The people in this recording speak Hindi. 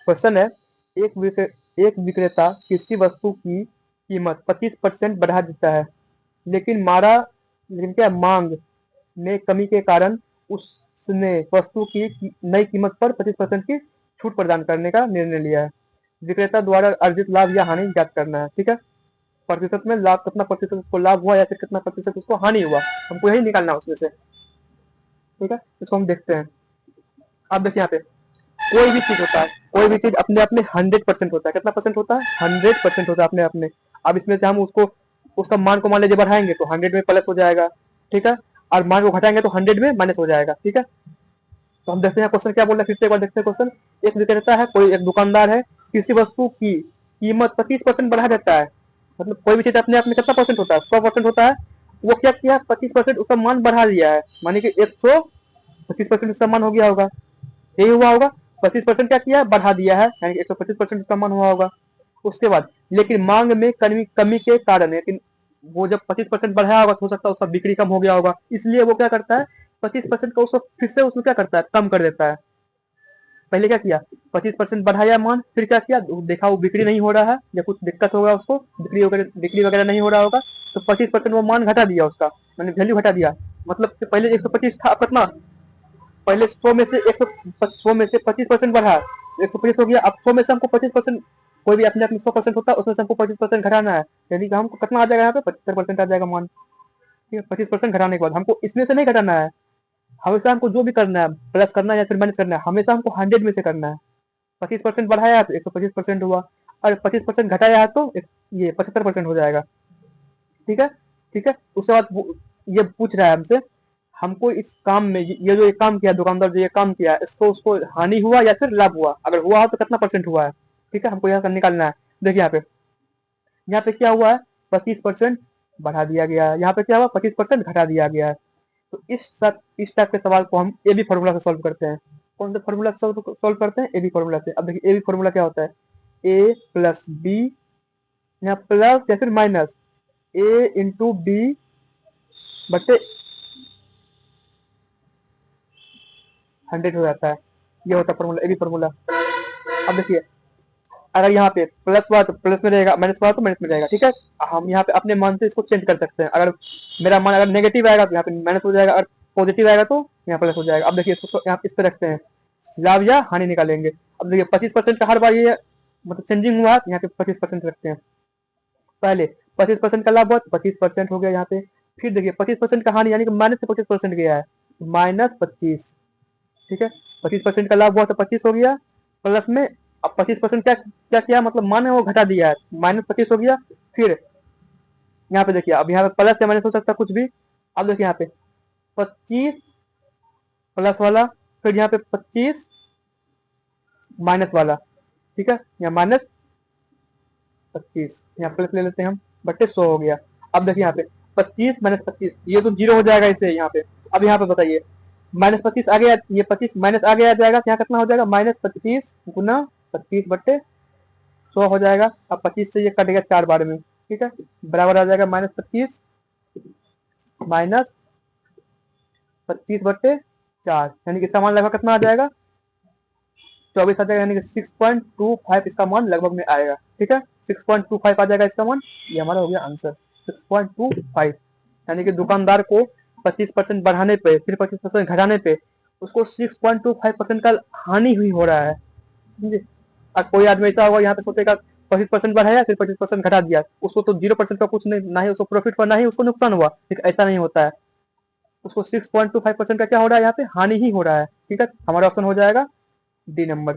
क्वेश्चन है, एक विक्रेता किसी वस्तु की कीमत 25% बढ़ा देता है, लेकिन क्या मांग में कमी के कारण उसने वस्तु की नई कीमत पर 25% की छूट प्रदान करने का निर्णय लिया है। विक्रेता द्वारा अर्जित लाभ या हानि ज्ञात करना है। ठीक है, प्रतिशत में लाभ, कितना प्रतिशत उसको लाभ हुआ या फिर कितना प्रतिशत उसको हानि हुआ, हमको यही निकालना है उसमें से। ठीक है, इसको हम देखते हैं। अब देखिए यहाँ पे कोई भी चीज होता है, कोई भी चीज अपने अपने 100% होता है। कितना परसेंट होता है? 100% होता है अपने अपने। अब इसमें से हम उसको उसका मान को मान लीजिए बढ़ाएंगे तो 100 में प्लस हो जाएगा। ठीक है, और मान को घटाएंगे तो 100 में माइनस हो जाएगा। ठीक है, तो हम देखते हैं क्वेश्चन क्या बोल रहा है, फिर से एक बार देखते हैं क्वेश्चन। एक विक्रेता है, कोई एक दुकानदार है, किसी वस्तु की कीमत 25% बढ़ा देता है। मतलब कोई भी चीज अपने आप में कितना परसेंट होता है? 100% होता है। वो क्या किया? 25% उसका मान बढ़ा दिया है, मानी कि 125% उसका मान हो गया होगा, यही हुआ होगा। 25% क्या किया? बढ़ा दिया है, यानी 125% उसका मान हुआ होगा। उसके बाद लेकिन मांग में कमी कमी के कारण, लेकिन वो जब 25% बढ़ाया होगा तो हो सकता है उसका बिक्री कम हो गया होगा, इसलिए वो क्या करता है? 25% का उसको फिर से उसमें क्या करता है? कम कर देता है। पहले क्या किया? 25% बढ़ाया मान, फिर क्या किया? देखा वो बिक्री नहीं हो रहा है या कुछ दिक्कत होगा उसको, बिक्री वगैरह नहीं हो रहा होगा, तो 25% वो मान घटा दिया उसका, मैंने वैल्यू घटा दिया। मतलब पहले 125 था, अब कितना? पहले 100 में से 100 में से 25% बढ़ा, 125 हो गया। अब 100 में से हमको 25%, कोई भी अपने अपने 100% होता है, उसमें से हमको 25% घटाना है, यानी कि हमको कितना आ जाएगा? यहाँ पे 75% आ जाएगा मान। ठीक है, 25% घटाने के बाद हमको इसमें से नहीं घटाना है, हमेशा हमको जो भी करना है, प्लस करना है या फिर माइनस करना है, हमेशा हमको 100 में से करना है। 25% बढ़ाया है तो 125% हुआ, और 25% घटाया है तो ये 75% हो जाएगा। ठीक है, ठीक है। उसके बाद ये पूछ रहा है हमसे, हमको इस काम में, ये जो ये काम किया दुकानदार, जो ये काम किया, इसको उसको हानि हुआ या फिर लाभ हुआ? अगर हुआ हो तो कितना परसेंट हुआ है? ठीक है, हमको यहाँ निकालना है। देखिए यहाँ पे क्या हुआ है? 25% बढ़ा दिया गया है, यहाँ पे क्या हुआ? 25% घटा दिया गया है। तो इस टाइप के सवाल को हम ए बी फॉर्मूला से सॉल्व करते हैं। कौन से फॉर्मूला से सॉल्व करते हैं? ए बी फॉर्मूला से। अब देखिए ए बी फॉर्मूला क्या होता है? ए प्लस बी, यहाँ प्लस या फिर माइनस ए इंटू बी बटे 100 हो जाता है। ये होता है फॉर्मूला, ए बी फॉर्मूला। अब देखिए, अगर यहाँ पे प्लस हुआ तो प्लस में रहेगा, माइनस हुआ तो माइनस में रहेगा। ठीक है, हम यहाँ पे अपने मान से इसको चेंज कर सकते हैं। अगर मेरा मान अगर नेगेटिव आएगा तो यहाँ पे माइनस हो जाएगा, अगर पॉजिटिव आएगा तो यहाँ प्लस हो जाएगा। अब देखिए इसको यहाँ इस पे रखते हैं, लाभ या हानि निकालेंगे। अब देखिए 25% का हर बार ये मतलब चेंजिंग हुआ, यहाँ पे 25% रखते हैं। पहले 25% का लाभ हुआ तो 25% हो गया यहाँ पे। फिर देखिए 25% का हानि, यानी कि माइनस से 25% गया है, -25। ठीक है, 25% का लाभ हुआ तो 25 हो गया, प्लस में अब 25% क्या क्या किया? मतलब मान है वो घटा दिया है, -25 हो गया। फिर यहाँ पे देखिए, अब यहाँ पे प्लस या माइनस हो सकता है कुछ भी। अब देखिए यहाँ पे 25 प्लस वाला, फिर यहाँ पे 25 माइनस वाला। ठीक है, यहाँ -25, यहाँ प्लस ले लेते हैं हम, बट्टे 100 हो गया। अब देखिए यहाँ पे 25 -25, ये तो जीरो हो जाएगा इसे यहाँ पे। अब यहाँ पे बताइए, -25 आगे, ये 25 माइनस आगे आ जाएगा, यहाँ कितना हो जाएगा? -25 गुना 25 बट्टे 100 हो जाएगा। अब 25 से ये कट गया 4 बार में। ठीक है, बराबर आ जाएगा -25 -25/4, यानी कि इसका मान लगभग कितना आ जाएगा? 24 आ जाएगा, यानी कि 6.25 इसका मान लगभग में आएगा। ठीक है, 6.25 आ जाएगा इसका मान। ये हमारा हो गया आंसर, 6.25। यानी कि दुकानदार को 25% बढ़ाने पे फिर 25% घटाने पे उसको 6.25% का हानि हुई हो रहा है। अब कोई आदमी ऐसा होगा यहाँ पे सोचेगा 25% बढ़ाया फिर 25% घटा दिया, उसको तो 0% का कुछ नहीं, ना ही उसको प्रॉफिट हुआ ना ही उसको नुकसान हुआ। ठीक, ऐसा नहीं होता है, उसको 6.25% का क्या हो रहा है? यहाँ पे हानि ही हो रहा है। ठीक है, हमारा ऑप्शन हो जाएगा डी नंबर।